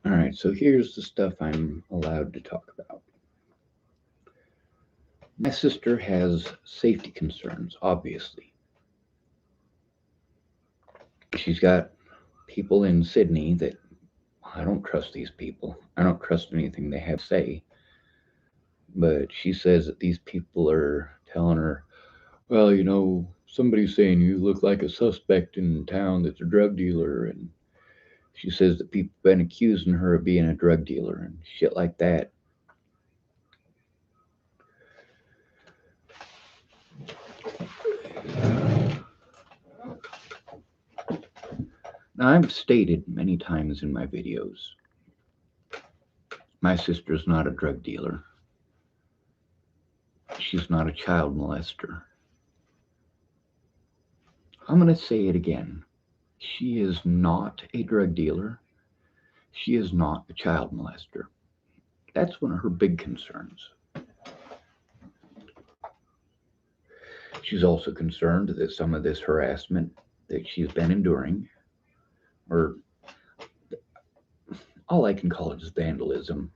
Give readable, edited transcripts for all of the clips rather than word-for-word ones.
All right, so here's the stuff I'm allowed to talk about. My sister has safety concerns, obviously. She's got people in Sydney that I don't trust these people. I don't trust anything they have to say. But she says that these people are telling her, well, somebody's saying you look like a suspect in town that's a drug dealer. And she says that people have been accusing her of being a drug dealer and shit like that. Now, I've stated many times in my videos, my sister's not a drug dealer. She's not a child molester. I'm going to say it again. She is not a drug dealer. She is not a child molester. That's one of her big concerns. She's also concerned that some of this harassment that she's been enduring, or all I can call it is vandalism.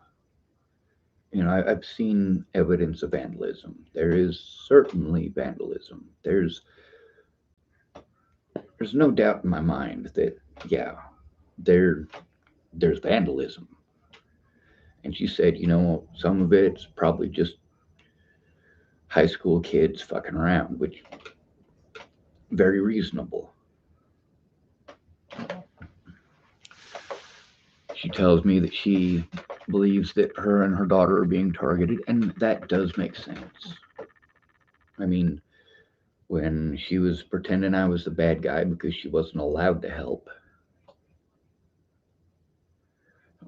I've seen evidence of vandalism. There is certainly vandalism. There's no doubt in my mind that, yeah, there there's vandalism. And she said, some of it's probably just high school kids fucking around, which very reasonable. She tells me that she believes that her and her daughter are being targeted, and that does make sense. I mean, when she was pretending I was the bad guy because she wasn't allowed to help,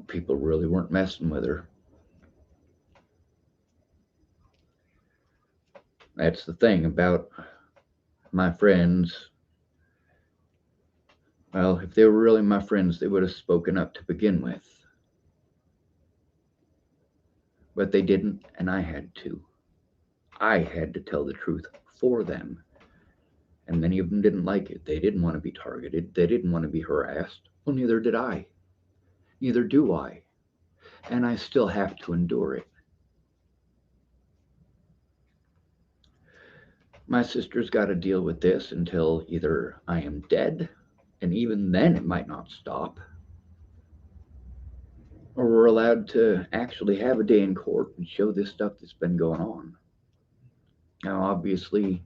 people really weren't messing with her. That's the thing about my friends. Well, if they were really my friends, they would have spoken up to begin with. But they didn't, and I had to. I had to tell the truth for them. And many of them didn't like it. They didn't want to be targeted. They didn't want to be harassed. Well, neither did I. Neither do I. And I still have to endure it. My sister's got to deal with this until either I am dead, and even then it might not stop, or we're allowed to actually have a day in court and show this stuff that's been going on. Now, obviously,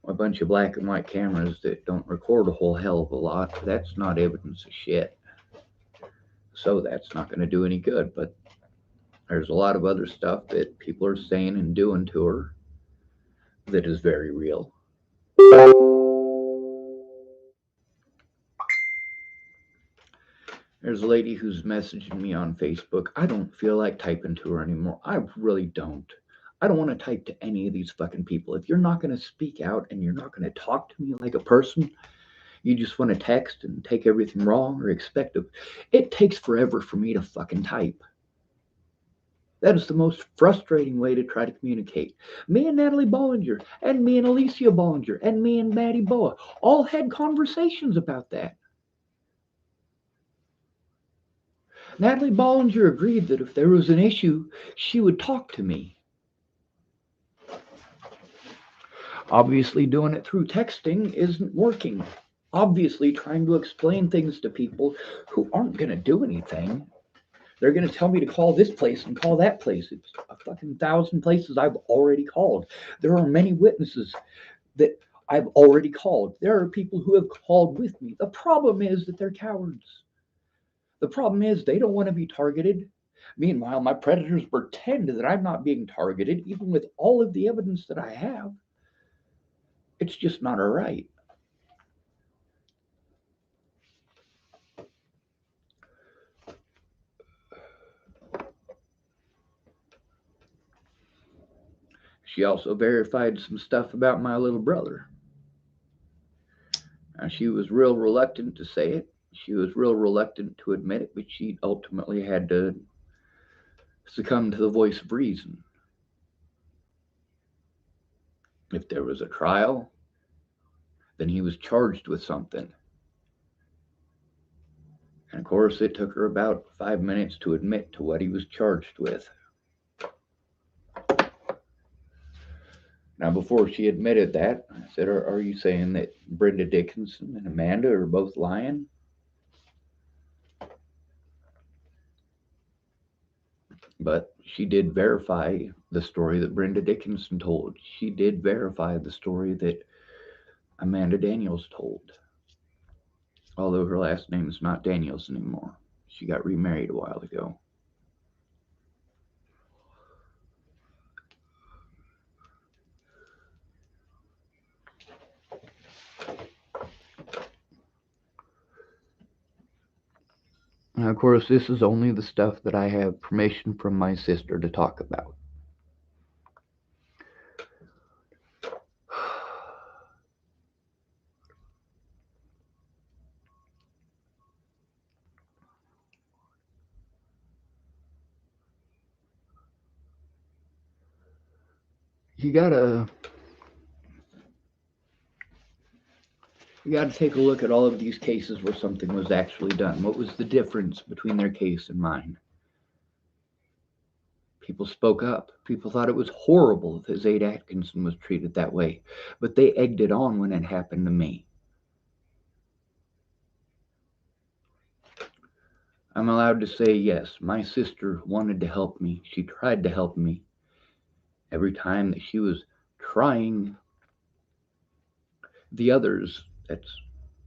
a bunch of black and white cameras that don't record a whole hell of a lot, that's not evidence of shit. So that's not going to do any good. But there's a lot of other stuff that people are saying and doing to her that is very real. There's a lady who's messaging me on Facebook. I don't feel like typing to her anymore. I really don't. I don't want to type to any of these fucking people. If you're not going to speak out and you're not going to talk to me like a person, you just want to text and take everything wrong or expect it. It takes forever for me to fucking type. That is the most frustrating way to try to communicate. Me and Natalie Bollinger, and me and Alicia Bollinger, and me and Maddie Boa all had conversations about that. Natalie Bollinger agreed that if there was an issue, she would talk to me. Obviously, doing it through texting isn't working. Obviously, trying to explain things to people who aren't going to do anything. They're going to tell me to call this place and call that place. It's a fucking thousand places I've already called. There are many witnesses that I've already called. There are people who have called with me. The problem is that they're cowards. The problem is they don't want to be targeted. Meanwhile, my predators pretend that I'm not being targeted, even with all of the evidence that I have. It's just not all right. She also verified some stuff about my little brother. She was real reluctant to say it. She was real reluctant to admit it, but she ultimately had to succumb to the voice of reason. If there was a trial, then he was charged with something. And of course, it took her about 5 minutes to admit to what he was charged with. Now, before she admitted that, I said, are you saying that Brenda Dickinson and Amanda are both lying? But she did verify the story that Brenda Dickinson told. She did verify the story that Amanda Daniels told. Although her last name is not Daniels anymore. She got remarried a while ago. And of course, this is only the stuff that I have permission from my sister to talk about. You gotta take a look at all of these cases where something was actually done. What was the difference between their case and mine? People spoke up. People thought it was horrible that Zaid Atkinson was treated that way, but they egged it on when it happened to me. I'm allowed to say yes, my sister wanted to help me. She tried to help me. Every time that she was trying, the others, that's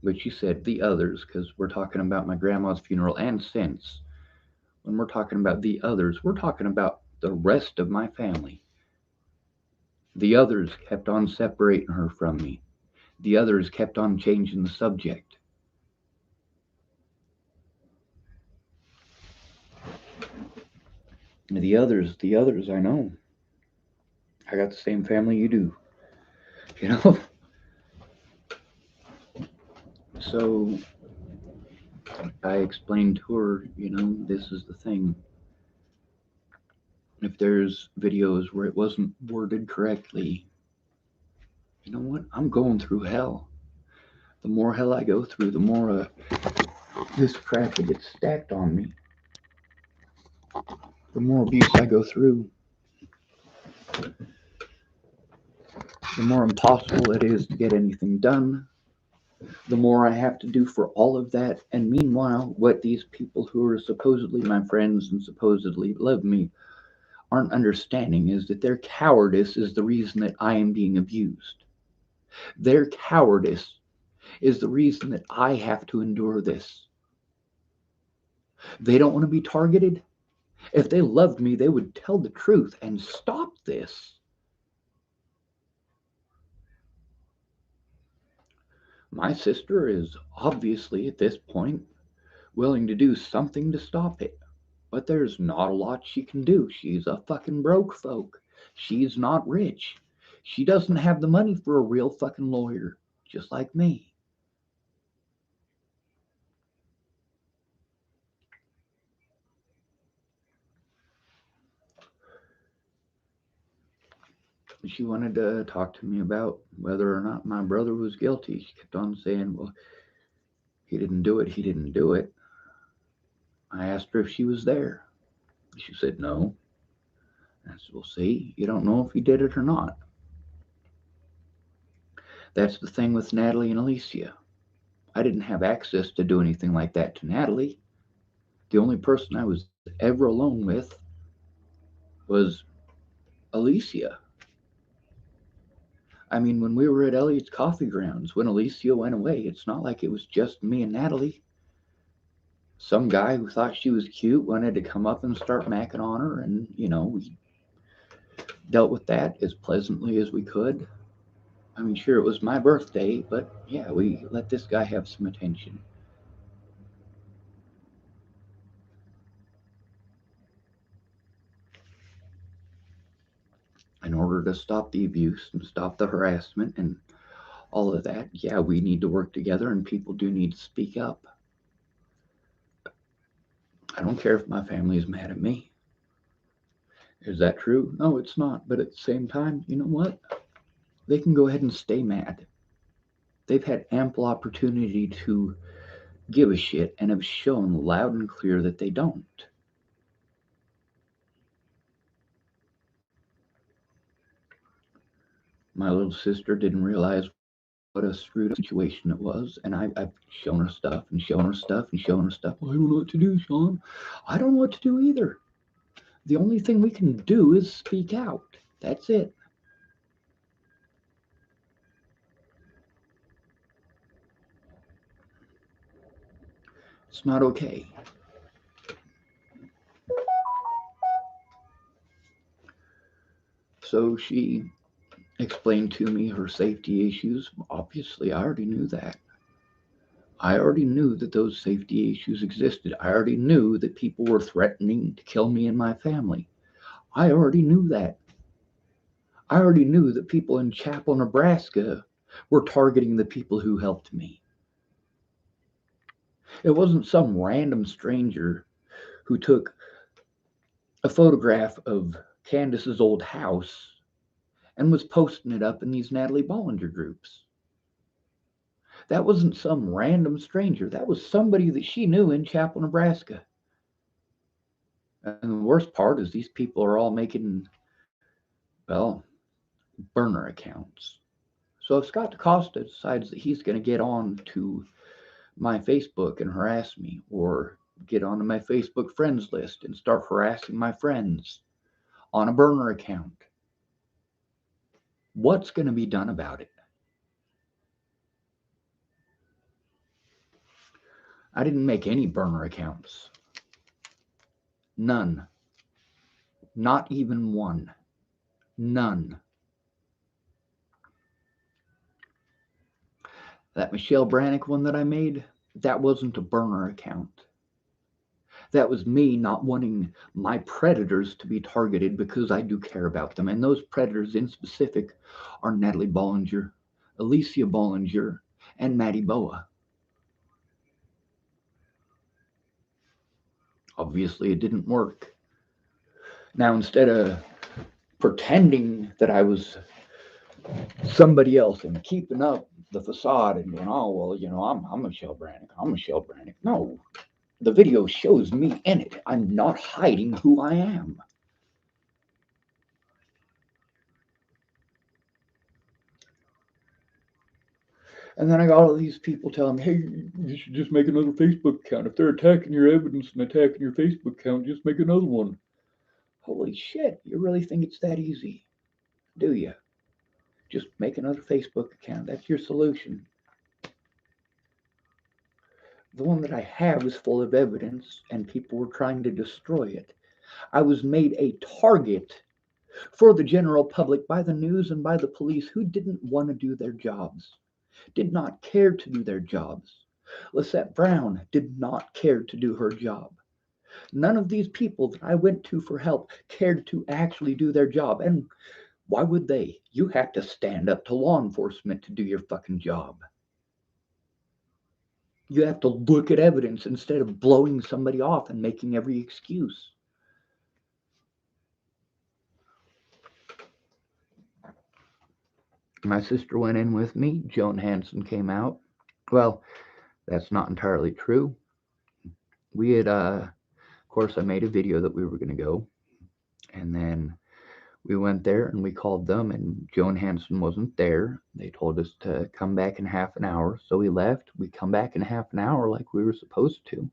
what she said, the others, because we're talking about my grandma's funeral and since. When we're talking about the others, we're talking about the rest of my family. The others kept on separating her from me. The others kept on changing the subject. The others, I know. I got the same family you do. You know? So I explained to her, this is the thing. If there's videos where it wasn't worded correctly, you know what? I'm going through hell. The more hell I go through, the more this crap that gets stacked on me. The more abuse I go through, the more impossible it is to get anything done. The more I have to do for all of that. And meanwhile, what these people who are supposedly my friends and supposedly love me aren't understanding is that their cowardice is the reason that I am being abused. Their cowardice is the reason that I have to endure this. They don't want to be targeted. If they loved me, they would tell the truth and stop this. My sister is obviously at this point willing to do something to stop it, but there's not a lot she can do. She's a fucking broke folk. She's not rich. She doesn't have the money for a real fucking lawyer, just like me. She wanted to talk to me about whether or not my brother was guilty. She kept on saying, well, he didn't do it. He didn't do it. I asked her if she was there. She said no. I said, well, see, you don't know if he did it or not. That's the thing with Natalie and Alicia. I didn't have access to do anything like that to Natalie. The only person I was ever alone with was Alicia. I mean, when we were at Elliot's Coffee Grounds, when Alicia went away, it's not like it was just me and Natalie. Some guy who thought she was cute wanted to come up and start macking on her, and, we dealt with that as pleasantly as we could. I mean, sure, it was my birthday, but yeah, we let this guy have some attention. In order to stop the abuse and stop the harassment and all of that, yeah, we need to work together and people do need to speak up. I don't care if my family is mad at me. Is that true? No, it's not. But at the same time, you know what? They can go ahead and stay mad. They've had ample opportunity to give a shit and have shown loud and clear that they don't. My little sister didn't realize what a screwed up situation it was, and I've shown her stuff and shown her stuff and shown her stuff. Well, I don't know what to do, Sean. I don't know what to do either. The only thing we can do is speak out. That's it. It's not okay. So she explained to me her safety issues. Obviously, I already knew that. I already knew that those safety issues existed. I already knew that people were threatening to kill me and my family. I already knew that. I already knew that people in Chapel, Nebraska were targeting the people who helped me. It wasn't some random stranger who took a photograph of Candace's old house and was posting it up in these Natalie Bollinger groups. That wasn't some random stranger. That was somebody that she knew in Chapel, Nebraska. And the worst part is these people are all making, well, burner accounts. So if Scott DaCosta decides that he's going to get on to my Facebook and harass me, or get onto my Facebook friends list and start harassing my friends on a burner account, what's going to be done about it? I didn't make any burner accounts. None. Not even one. None. That Michelle Brannick one that I made, that wasn't a burner account. That was me not wanting my predators to be targeted because I do care about them. And those predators in specific are Natalie Bollinger, Alicia Bollinger, and Maddie Boa. Obviously, it didn't work. Now, instead of pretending that I was somebody else and keeping up the facade and going, oh, well, I'm Michelle Brannick. I'm Michelle Brannick. No, the video shows me in it. I'm not hiding who I am. And then I got all these people telling me, hey, you should just make another Facebook account. If they're attacking your evidence and attacking your Facebook account, just make another one. Holy shit, you really think it's that easy? Do you? Just make another Facebook account. That's your solution. The one that I have is full of evidence, and people were trying to destroy it. I was made a target for the general public by the news and by the police who didn't want to do their jobs, did not care to do their jobs. Lisette Brown did not care to do her job. None of these people that I went to for help cared to actually do their job. And why would they? You have to stand up to law enforcement to do your fucking job. You have to look at evidence instead of blowing somebody off and making every excuse. My sister went in with me. Joan Hanson came out. Well, that's not entirely true. We had, of course, I made a video that we were going to go. And then we went there and we called them, and Joan Hanson wasn't there. They told us to come back in half an hour. So we left. We come back in half an hour like we were supposed to.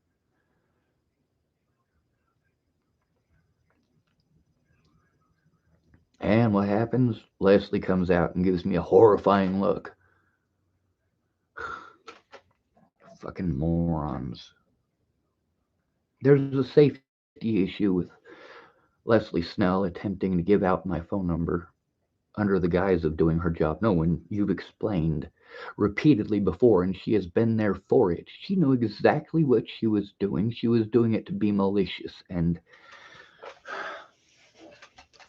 And what happens? Leslie comes out and gives me a horrifying look. Fucking morons. There's a safety issue with Leslie Snell attempting to give out my phone number under the guise of doing her job. No, when you've explained repeatedly before, and she has been there for it. She knew exactly what she was doing. She was doing it to be malicious, and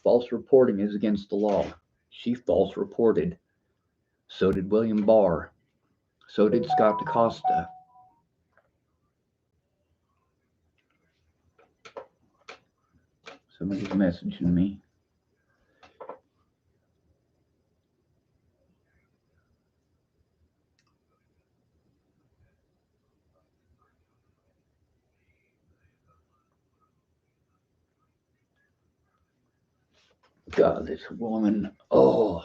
false reporting is against the law. She false reported. So did William Barr. So did Scott DaCosta. Somebody's messaging me. God, this woman. Oh,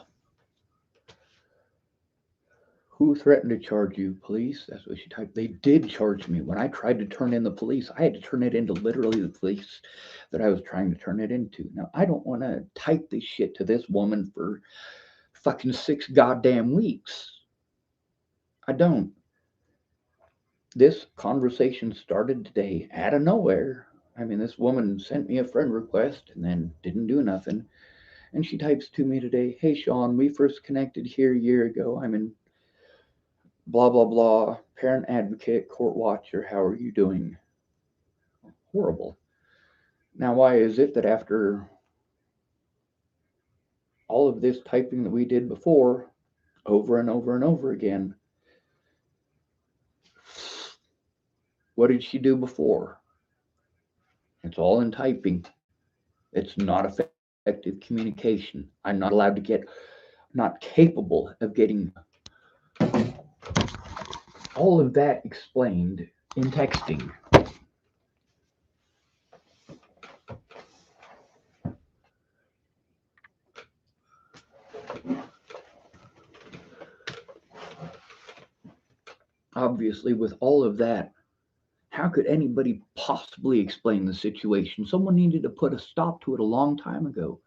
who threatened to charge you? Police? That's what she typed. They did charge me. When I tried to turn in the police, I had to turn it into literally the police that I was trying to turn it into. Now, I don't want to type this shit to this woman for fucking 6 goddamn weeks. I don't. This conversation started today out of nowhere. I mean, this woman sent me a friend request and then didn't do nothing. And she types to me today, "Hey, Sean, we first connected here a year ago. I'm in blah, blah, blah, parent advocate, court watcher. How are you doing?" Horrible. Now, why is it that after all of this typing that we did before, over and over and over again, what did she do before? It's all in typing. It's not effective communication. I'm not allowed to get, not capable of getting all of that explained in texting. Obviously, with all of that, how could anybody possibly explain the situation? Someone needed to put a stop to it a long time ago.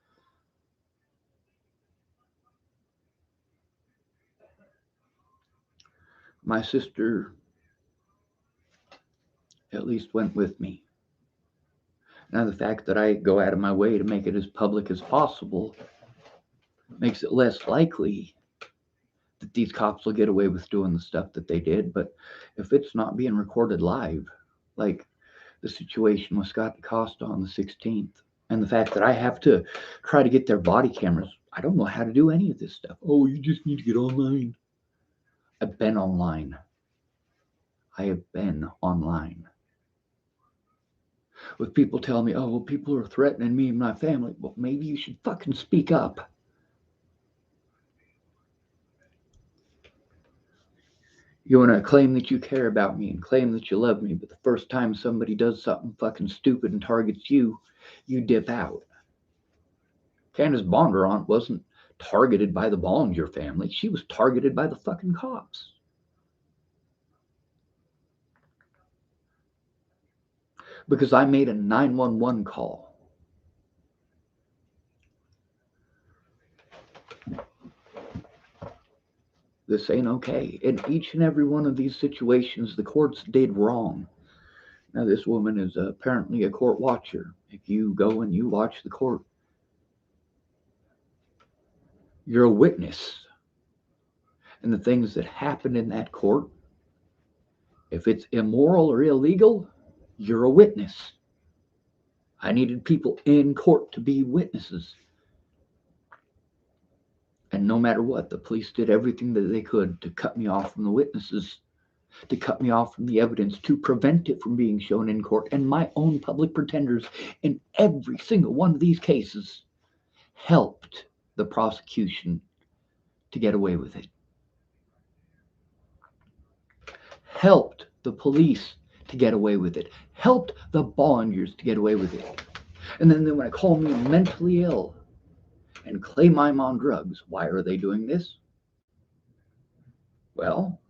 My sister at least went with me. Now, the fact that I go out of my way to make it as public as possible makes it less likely that these cops will get away with doing the stuff that they did. But if it's not being recorded live, like the situation with Scott DaCosta on the 16th, and the fact that I have to try to get their body cameras, I don't know how to do any of this stuff. Oh, you just need to get online. I've been online. I have been online. With people telling me, oh, well, people are threatening me and my family. Well, maybe you should fucking speak up. You want to claim that you care about me and claim that you love me, but the first time somebody does something fucking stupid and targets you, you dip out. Candace Bondurant wasn't targeted by the Bollinger family. She was targeted by the fucking cops. Because I made a 911 call. This ain't okay. In each and every one of these situations, the courts did wrong. Now, this woman is apparently a court watcher. If you go and you watch the court, you're a witness. And the things that happen in that court, if it's immoral or illegal, you're a witness. I needed people in court to be witnesses. And no matter what, the police did everything that they could to cut me off from the witnesses, to cut me off from the evidence, to prevent it from being shown in court. And my own public pretenders in every single one of these cases helped the prosecution to get away with it, helped the police to get away with it, helped the Bollingers to get away with it. And then they want to call me mentally ill and claim I'm on drugs. Why are they doing this? Well,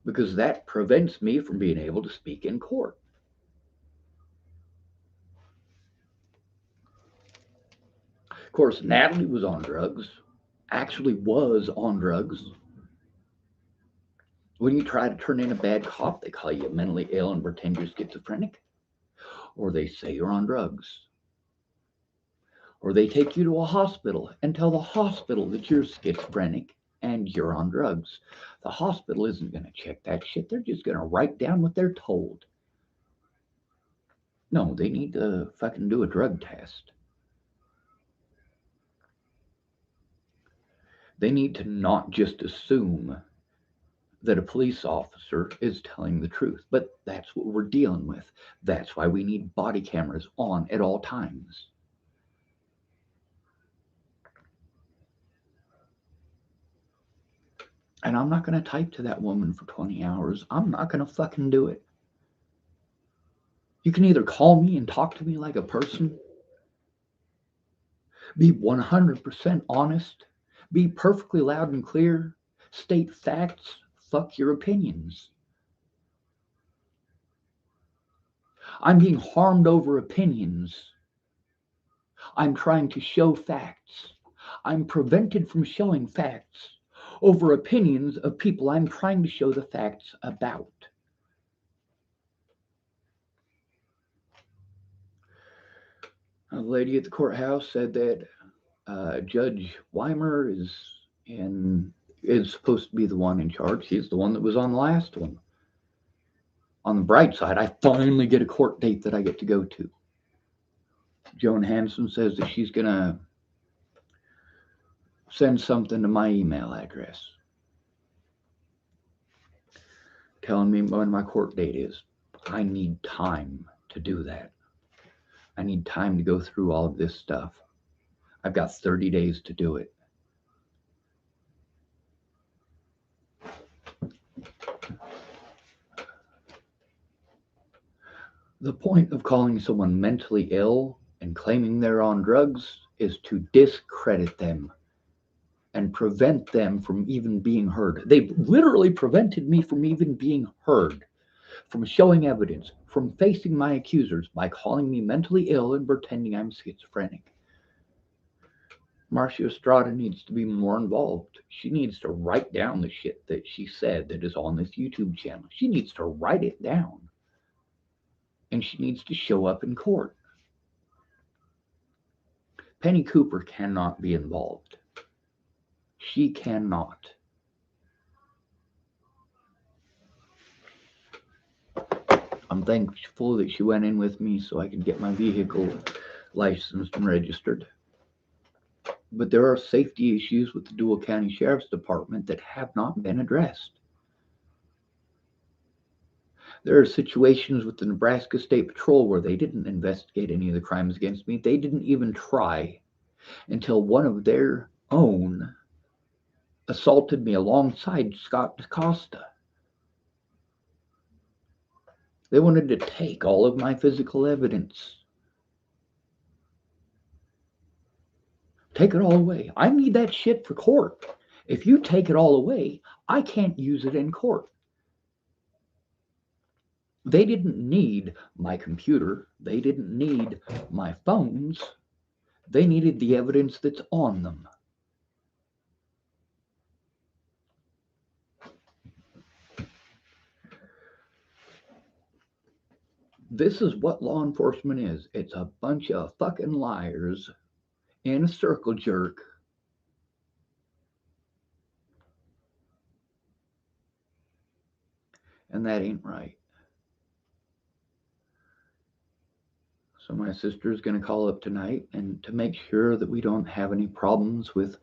because that prevents me from being able to speak in court. Of course, Natalie was on drugs, actually was on drugs. When you try to turn in a bad cop, they call you mentally ill and pretend you're schizophrenic, or they say you're on drugs. Or they take you to a hospital and tell the hospital that you're schizophrenic and you're on drugs. The hospital isn't going to check that shit. They're just going to write down what they're told. No, they need to fucking do a drug test. They need to not just assume that a police officer is telling the truth, but that's what we're dealing with. That's why we need body cameras on at all times. And I'm not going to type to that woman for 20 hours. I'm not going to fucking do it. You can either call me and talk to me like a person, Be 100% honest. Be perfectly loud and clear. State facts. Fuck your opinions. I'm being harmed over opinions. I'm trying to show facts. I'm prevented from showing facts over opinions of people I'm trying to show the facts about. A lady at the courthouse said that Judge Weimer is supposed to be the one in charge. He's the one that was on the last one. On the bright side, I finally get a court date that I get to go to. Joan Hanson says that she's going to send something to my email address telling me when my court date is. I need time to do that. I need time to go through all of this stuff. I've got 30 days to do it. The point of calling someone mentally ill and claiming they're on drugs is to discredit them and prevent them from even being heard. They've literally prevented me from even being heard, from showing evidence, from facing my accusers by calling me mentally ill and pretending I'm schizophrenic. Marcia Estrada needs to be more involved. She needs to write down the shit that she said that is on this YouTube channel. She needs to write it down. And she needs to show up in court. Penny Cooper cannot be involved. She cannot. I'm thankful that she went in with me so I could get my vehicle licensed and registered. But there are safety issues with the Dual County Sheriff's Department that have not been addressed. There are situations with the Nebraska State Patrol where they didn't investigate any of the crimes against me. They didn't even try until one of their own assaulted me alongside Scott DaCosta. They wanted to take all of my physical evidence. Take it all away. I need that shit for court. If you take it all away, I can't use it in court. They didn't need my computer. They didn't need my phones. They needed the evidence that's on them. This is what law enforcement is. It's a bunch of fucking liars in a circle jerk. And that ain't right. So my sister is going to call up tonight, and to make sure that we don't have any problems with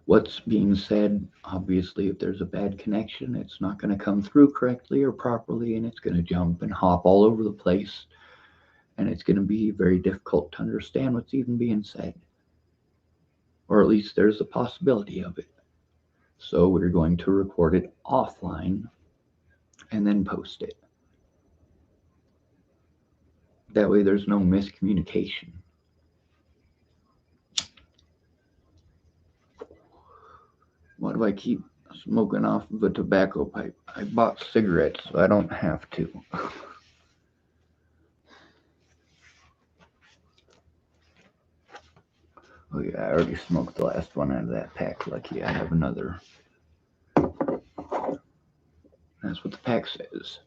what's being said, obviously if there's a bad connection, it's not going to come through correctly or properly, and it's going to jump and hop all over the place, and it's going to be very difficult to understand what's even being said, or at least there's a possibility of it. So we're going to record it offline and then post it. That way there's no miscommunication. Why do I keep smoking off of a tobacco pipe? I bought cigarettes, so I don't have to. Oh yeah, I already smoked the last one out of that pack. Lucky I have another. That's what the pack says.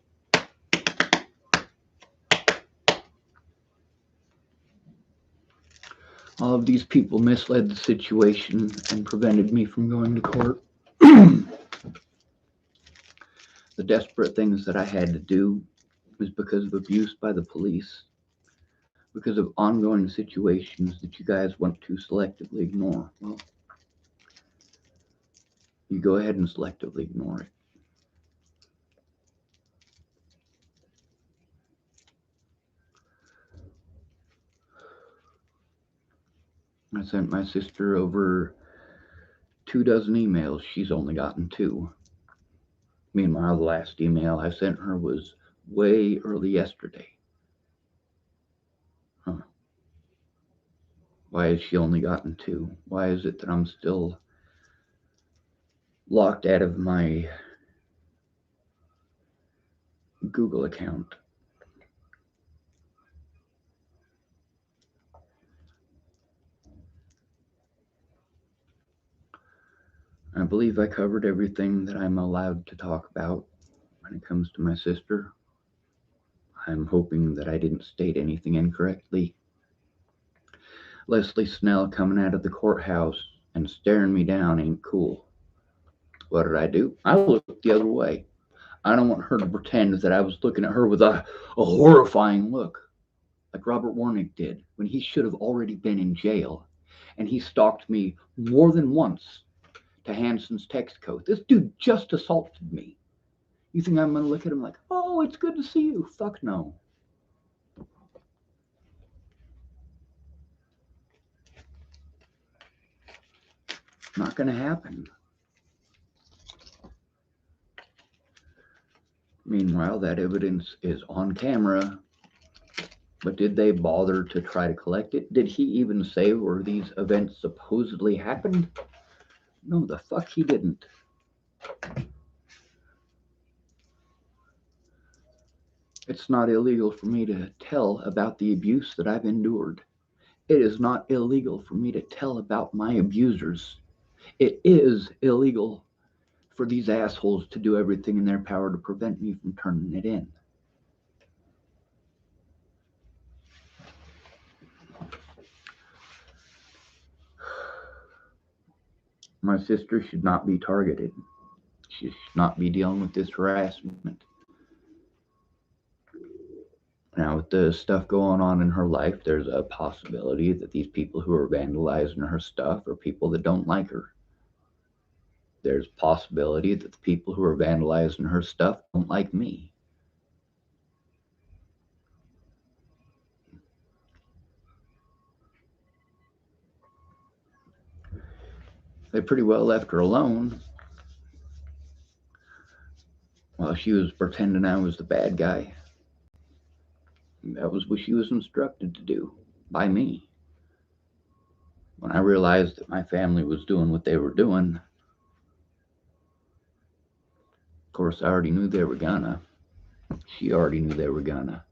All of these people misled the situation and prevented me from going to court. The desperate things that I had to do was because of abuse by the police, because of ongoing situations that you guys want to selectively ignore. Well, you go ahead and selectively ignore it. I sent my sister over 24 emails. She's only gotten 2. Meanwhile, the last email I sent her was way early yesterday. Why has she only gotten 2? Why is it that I'm still locked out of my Google account? I believe I covered everything that I'm allowed to talk about when it comes to my sister. I'm hoping that I didn't state anything incorrectly. Leslie Snell coming out of the courthouse and staring me down ain't cool. What did I do? I looked the other way. I don't want her to pretend that I was looking at her with a horrifying look, like Robert Warnick did when he should have already been in jail. And he stalked me more than once to Hanson's text code. This dude just assaulted me. You think I'm going to look at him like, oh, it's good to see you? Fuck no. Not going to happen. Meanwhile, that evidence is on camera. But did they bother to try to collect it? Did he even say where these events supposedly happened? No, the fuck he didn't. It's not illegal for me to tell about the abuse that I've endured. It is not illegal for me to tell about my abusers. It is illegal for these assholes to do everything in their power to prevent me from turning it in. My sister should not be targeted. She should not be dealing with this harassment. Now, with the stuff going on in her life, there's a possibility that these people who are vandalizing her stuff are people that don't like her. There's a possibility that the people who are vandalizing her stuff don't like me. They pretty well left her alone while she was pretending I was the bad guy. That was what she was instructed to do by me. When I realized that my family was doing what they were doing, of course, I already knew they were gonna. She already knew they were gonna.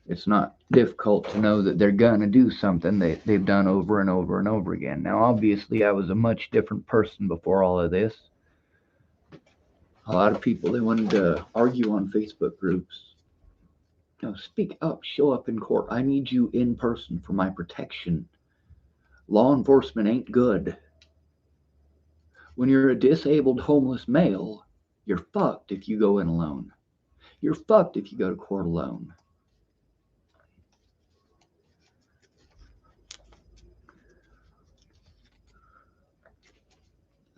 It's not difficult to know that they're gonna do something they've done over and over and over again. Now, obviously, I was a much different person before all of this. A lot of people, they wanted to argue on Facebook groups. Speak up, show up in court. I need you in person for my protection. Law enforcement ain't good. When you're a disabled homeless male, you're fucked if you go in alone. You're fucked if you go to court alone.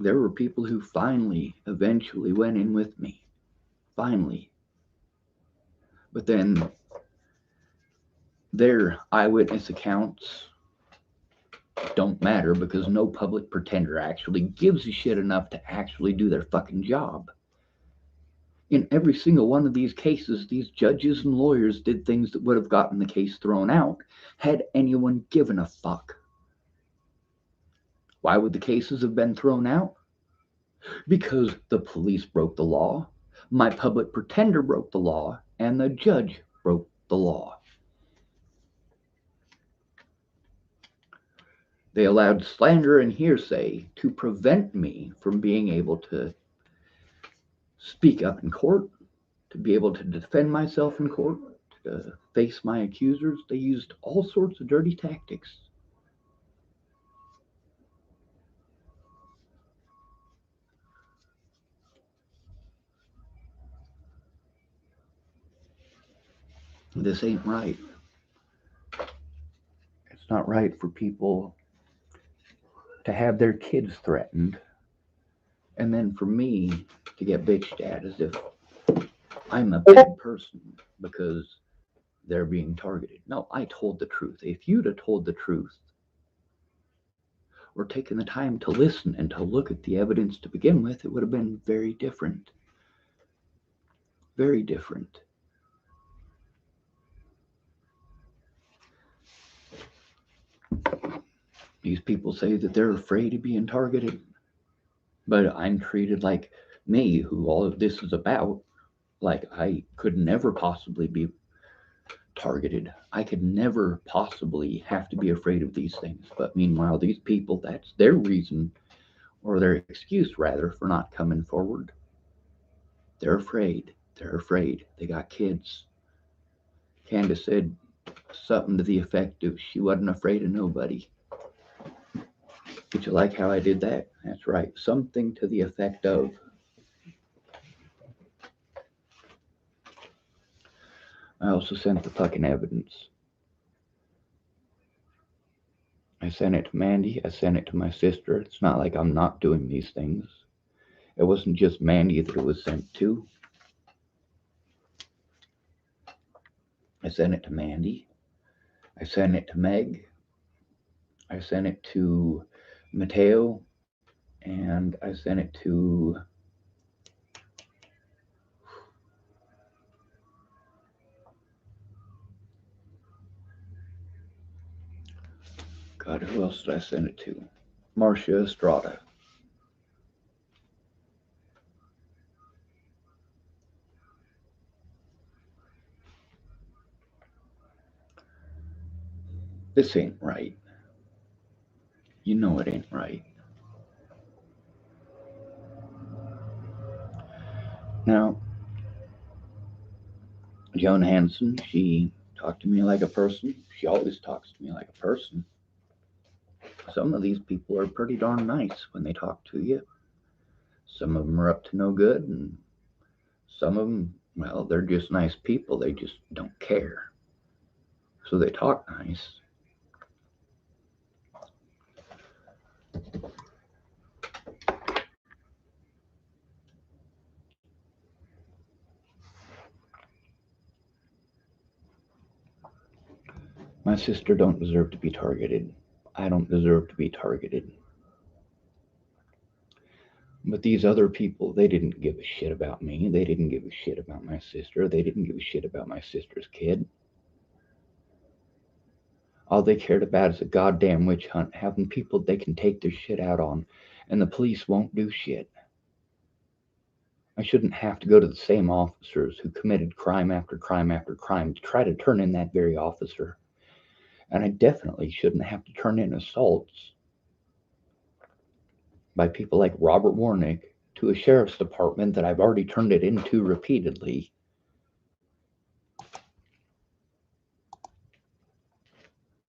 There were people who finally, eventually went in with me. Finally. But then their eyewitness accounts don't matter because no public pretender actually gives a shit enough to actually do their fucking job. In every single one of these cases, these judges and lawyers did things that would have gotten the case thrown out had anyone given a fuck. Why would the cases have been thrown out? Because the police broke the law, my public pretender broke the law, and the judge broke the law. They allowed slander and hearsay to prevent me from being able to speak up in court, to be able to defend myself in court, to face my accusers. They used all sorts of dirty tactics. This ain't right. It's not right for people to have their kids threatened and then for me to get bitched at as if I'm a bad person because they're being targeted. No, I told the truth. If you'd have told the truth or taken the time to listen and to look at the evidence to begin with, it would have been very different. Very different. These people say that they're afraid of being targeted, but I'm treated like me, who all of this is about, like I could never possibly be targeted. I could never possibly have to be afraid of these things. But meanwhile, these people, that's their reason, or their excuse rather, for not coming forward. They're afraid. They're afraid. They got kids. Candace said something to the effect of she wasn't afraid of nobody. Did you like how I did that? That's right. Something to the effect of. I also sent the fucking evidence. I sent it to Mandy. I sent it to my sister. It's not like I'm not doing these things. It wasn't just Mandy that it was sent to. I sent it to Mandy. I sent it to Meg. I sent it to Mateo. And I sent it to God, who else did I send it to? Marcia Estrada. This ain't right. You know it ain't right. Now, Joan Hanson, she talked to me like a person. She always talks to me like a person. Some of these people are pretty darn nice when they talk to you. Some of them are up to no good, and some of them, well, they're just nice people. They just don't care. So they talk nice. My sister don't deserve to be targeted. I don't deserve to be targeted. But these other people, they didn't give a shit about me. They didn't give a shit about my sister. They didn't give a shit about my sister's kid. All they cared about is a goddamn witch hunt, having people they can take their shit out on, and the police won't do shit. I shouldn't have to go to the same officers who committed crime after crime after crime to try to turn in that very officer. And I definitely shouldn't have to turn in assaults by people like Robert Warnick to a sheriff's department that I've already turned it into repeatedly